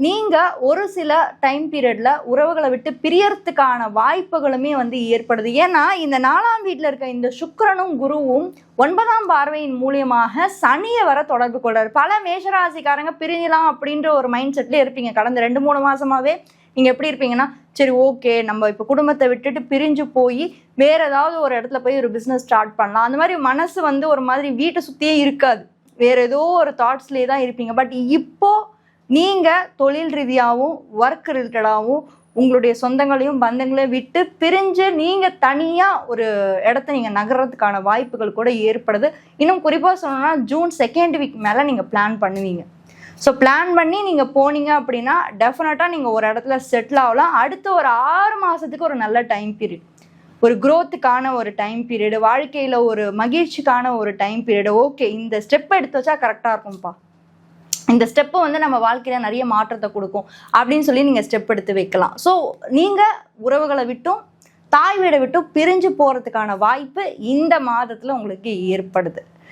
நீங்க ஒரு சில டைம் பீரியட்ல உறவுகளை விட்டு பிரியறதுக்கான வாய்ப்புகளுமே ஏற்படுது. ஏன்னா இந்த 4ஆம் வீட்டுல இருக்க இந்த சுக்கிரனும் குருவும் 9ஆம் பார்வையின் மூலியமாக சனியை வர தொடர்பு கொள்றாரு. பல மேஷராசிக்காரங்க பிரிஞ்சலாம் அப்படின்ற ஒரு மைண்ட் செட்ல இருப்பீங்க. கடந்த 2-3 மாசமாவே நீங்க எப்படி இருப்பீங்கன்னா, சரி ஓகே நம்ம இப்ப குடும்பத்தை விட்டுட்டு பிரிஞ்சு போய் வேற ஏதாவது ஒரு இடத்துல போய் ஒரு பிசினஸ் ஸ்டார்ட் பண்ணலாம். அந்த மாதிரி மனசு ஒரு மாதிரி வீட்டை சுத்தியே இருக்காது, வேற ஏதோ ஒரு தாட்ஸ்லயே தான் இருப்பீங்க. பட் இப்போ நீங்க தொழில் ரீதியாகவும் ஒர்க் ரிலேட்டடாகவும் உங்களுடைய சொந்தங்களையும் பந்தங்களையும் விட்டு பிரிஞ்சு நீங்க தனியா ஒரு இடத்த நீங்க நகர்றதுக்கான வாய்ப்புகள் கூட ஏற்படுது. இன்னும் குறிப்பா சொல்லணும்னா ஜூன் 2nd வீக் மேல நீங்க பிளான் பண்ணுவீங்க. ஸோ பிளான் பண்ணி நீங்க போனீங்க அப்படின்னா டெஃபினட்டா நீங்க ஒரு இடத்துல செட்டில் ஆகலாம். அடுத்த ஒரு 6 மாசத்துக்கு ஒரு நல்ல டைம் பீரியட், ஒரு growthக்கான ஒரு டைம் பீரியடு, வாழ்க்கையில ஒரு மகிழ்ச்சிக்கான ஒரு டைம் பீரியடு. ஓகே இந்த ஸ்டெப் எடுத்து வச்சா கரெக்டா இருக்கும்ப்பா, இந்த ஸ்டெப்பு நம்ம வாழ்க்கையில நிறைய மாற்றத்தை கொடுக்கும் அப்படின்னு சொல்லி நீங்க ஸ்டெப் எடுத்து வைக்கலாம். ஸோ நீங்க உறவுகளை விட்டும் தாய் வீடை விட்டும் பிரிஞ்சு போறதுக்கான வாய்ப்பு இந்த மாதத்துல உங்களுக்கு ஏற்படுது.